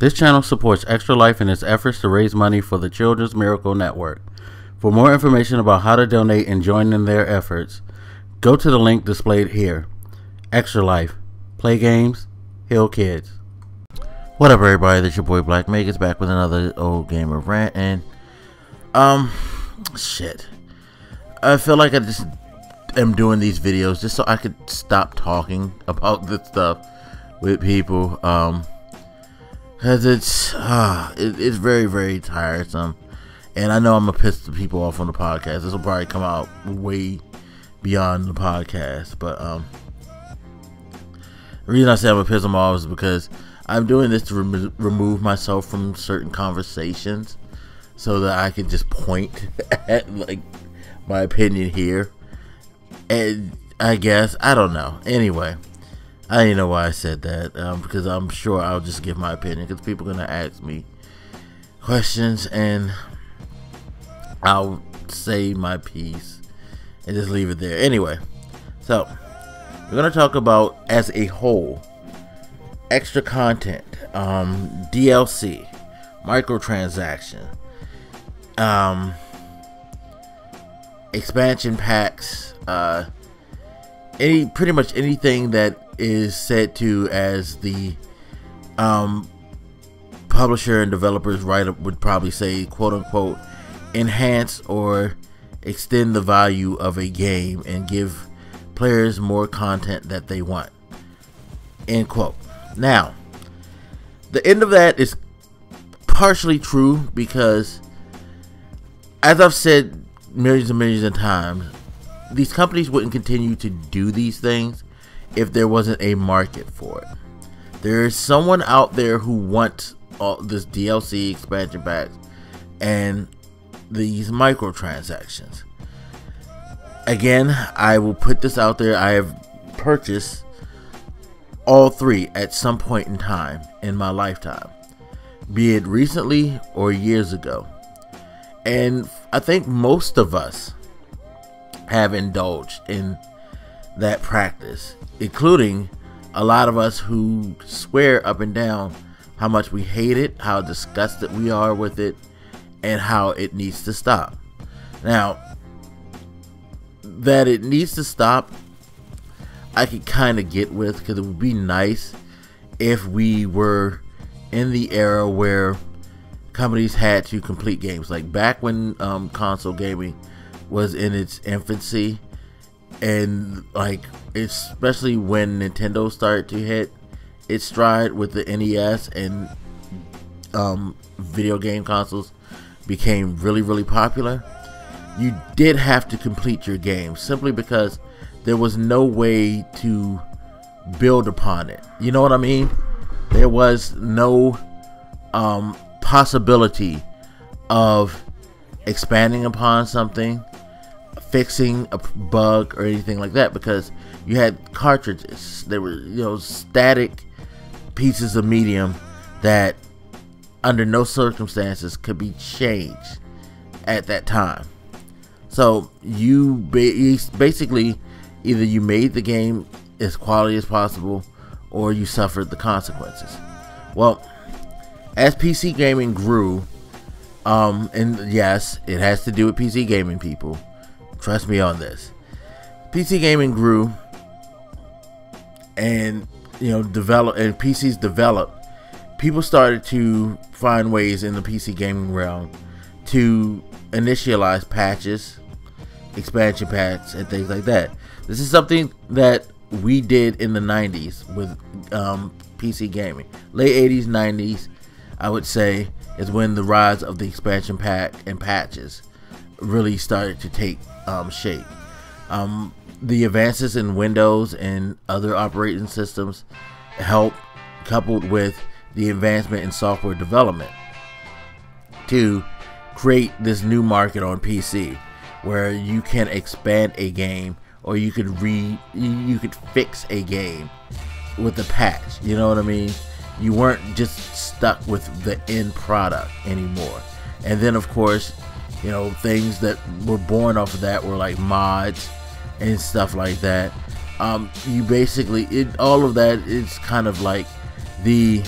This channel supports Extra Life in its efforts to raise money for the Children's Miracle Network. For more information about how to donate and join in their efforts, go to the link displayed here. Extra Life. Play games, heal kids. What up, everybody? This your boy Black Meg is back with another old game of Rant, and shit. I feel like I just am doing these videos just so I could stop talking about this stuff with people, cause it's very, very tiresome, and I know I'm gonna piss the people off on the podcast. This will probably come out way beyond the podcast, but the reason I say I'm gonna piss them off is because I'm doing this to remove myself from certain conversations, so that I can just point at like my opinion here. And I guess I don't know. Anyway, I didn't know why I said that, because I'm sure I'll just give my opinion, because people are gonna ask me questions and I'll say my piece and just leave it there. Anyway, so we're gonna talk about, as a whole, extra content, DLC, microtransaction, expansion packs, pretty much anything that is said to, as the publisher and developers write-up would probably say, quote unquote, enhance or extend the value of a game and give players more content that they want, end quote. Now, the end of that is partially true, because as I've said millions and millions of times, these companies wouldn't continue to do these things if there wasn't a market for it. There is someone out there who wants all this DLC, expansion packs, and these microtransactions. Again, I will put this out there. I have purchased all three at some point in time in my lifetime, be it recently or years ago. And I think most of us have indulged in that practice, including a lot of us who swear up and down how much we hate it, how disgusted we are with it, and how it needs to stop. Now, that it needs to stop, I could kind of get with, because it would be nice if we were in the era where companies had to complete games, like back when console gaming was in its infancy, and like especially when Nintendo started to hit its stride with the NES, and video game consoles became really, really popular. You did have to complete your game, simply because there was no way to build upon it. You know what I mean? There was no possibility of expanding upon something, fixing a bug, or anything like that, because you had cartridges. There were, static pieces of medium that under no circumstances could be changed at that time. So you basically, either you made the game as quality as possible, or you suffered the consequences. Well, as PC gaming grew, and yes, it has to do with PC gaming, people. Trust me on this. PC gaming grew, and PCs developed. People started to find ways in the PC gaming realm to initialize patches, expansion packs, and things like that. This is something that we did in the 90s with PC gaming. Late 80s, 90s, I would say, is when the rise of the expansion pack and patches really started to take shape. The advances in Windows and other operating systems helped, coupled with the advancement in software development, to create this new market on PC where you can expand a game, or you could fix a game with a patch. You know what I mean? You weren't just stuck with the end product anymore. And then, of course, things that were born off of that were like mods and stuff like that. You basically, all of that is kind of like the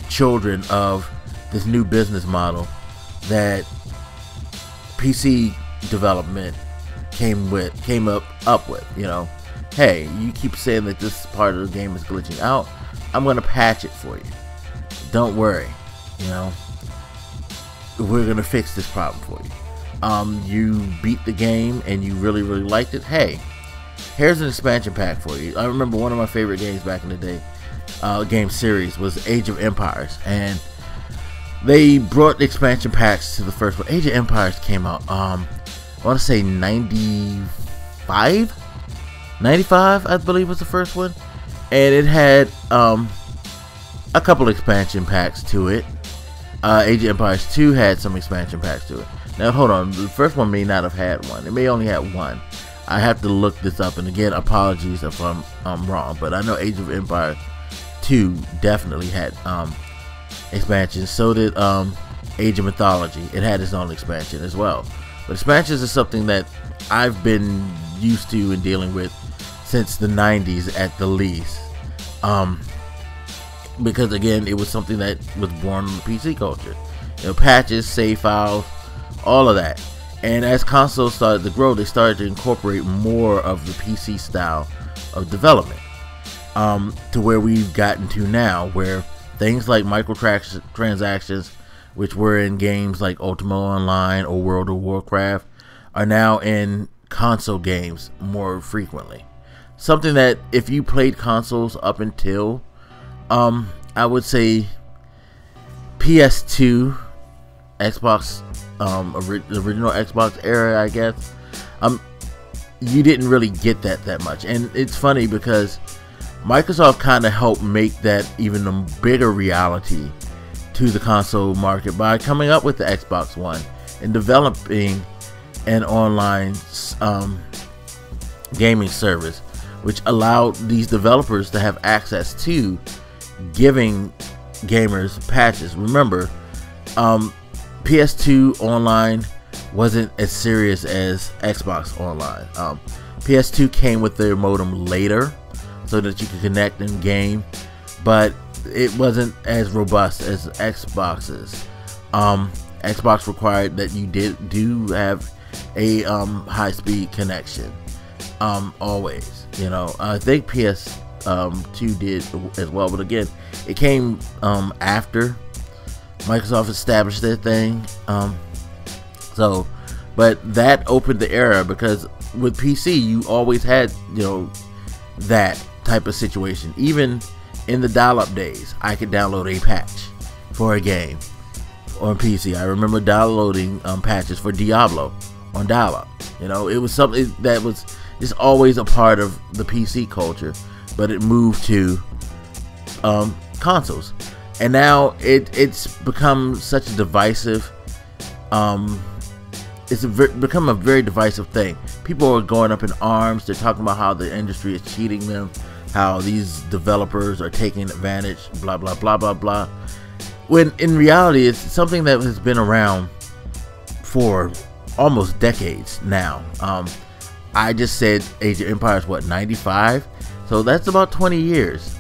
children of this new business model that PC development came up with. You know, hey, you keep saying that this part of the game is glitching out. I'm gonna patch it for you. Don't worry. You know, we're gonna fix this problem for you. You beat the game and you really liked it. Hey, here's an expansion pack for you. I remember one of my favorite games back in the day, game series, was Age of Empires, and they brought the expansion packs to the first one. Age of Empires came out, I want to say 95, I believe was the first one, and it had a couple expansion packs to it. Age of Empires 2 had some expansion packs to it. Now hold on, the first one may not have had one. It may only have one. I have to look this up, and again, apologies if I'm wrong, but I know Age of Empires 2 definitely had expansions. So did Age of Mythology. It had its own expansion as well. But expansions is something that I've been used to and dealing with since the 90s at the least. Because again, it was something that was born in the PC culture. You know, patches, save files, all of that. And as consoles started to grow, they started to incorporate more of the PC style of development, to where we've gotten to now, where things like microtransactions, which were in games like Ultima Online or World of Warcraft, are now in console games more frequently. Something that if you played consoles up until I would say PS2, Xbox, original Xbox era, I guess, you didn't really get that much. And it's funny because Microsoft kind of helped make that even a bigger reality to the console market by coming up with the Xbox One and developing an online gaming service, which allowed these developers to have access to giving gamers patches. Remember, PS2 Online wasn't as serious as Xbox Online. PS2 came with their modem later so that you could connect and game, but it wasn't as robust as Xbox's. Xbox required that you do have a high-speed connection always. You know, I think PS2 did as well, but again, it came after Microsoft established their thing. But that opened the era, because with PC you always had, you know, that type of situation. Even in the dial-up days, I could download a patch for a game on PC. I remember downloading patches for Diablo on dial-up. You know, it was something that was just always a part of the PC culture, but it moved to consoles, and now it's become such a divisive. Become a very divisive thing. People are going up in arms. They're talking about how the industry is cheating them, how these developers are taking advantage, blah blah blah blah blah. When in reality, it's something that has been around for almost decades now. I just said Age of Empires, what, 95? So that's about 20 years.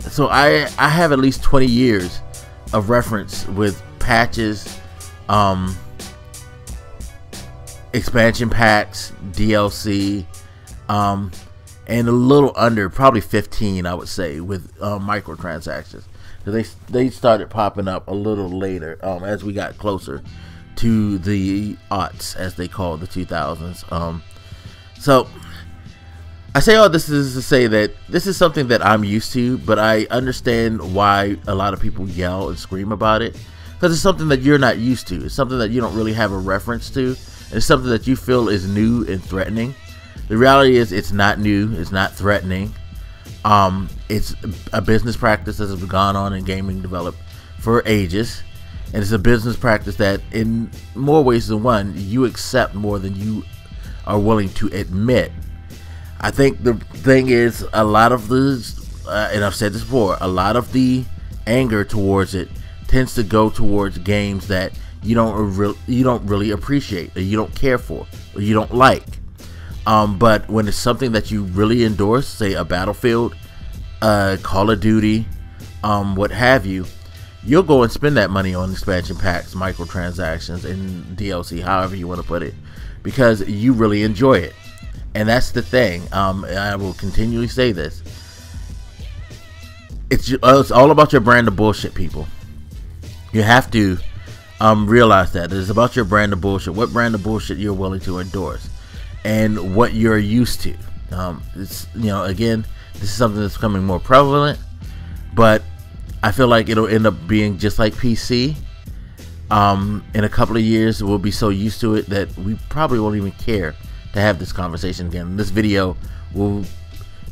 So I have at least 20 years of reference with patches, expansion packs, DLC, and a little under, probably 15, I would say, with microtransactions. So they started popping up a little later, as we got closer to the aughts, as they call the 2000s. So I say all this is to say that this is something that I'm used to, but I understand why a lot of people yell and scream about it, because it's something that you're not used to. It's something that you don't really have a reference to. It's something that you feel is new and threatening. The reality is it's not new, it's not threatening. It's a business practice that has gone on in gaming development for ages, and it's a business practice that in more ways than one you accept more than you are willing to admit. I think the thing is, a lot of this, and I've said this before, a lot of the anger towards it tends to go towards games that you don't really appreciate, or you don't care for, or you don't like. But when it's something that you really endorse, say a Battlefield, Call of Duty, what have you, you'll go and spend that money on expansion packs, microtransactions, and DLC, however you want to put it, because you really enjoy it. And that's the thing. I will continually say this. It's all about your brand of bullshit, people. You have to realize that it's about your brand of bullshit. What brand of bullshit you're willing to endorse, and what you're used to. It's, you know, again, this is something that's becoming more prevalent, but I feel like it'll end up being just like PC. In a couple of years, we'll be so used to it that we probably won't even care to have this conversation again. This video will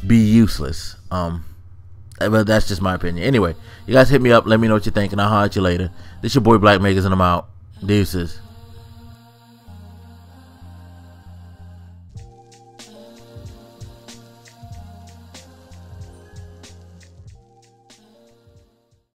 be useless. But that's just my opinion. Anyway, you guys hit me up. Let me know what you think, and I'll holler at you later. This your boy Black Megas, and I'm out. Deuces.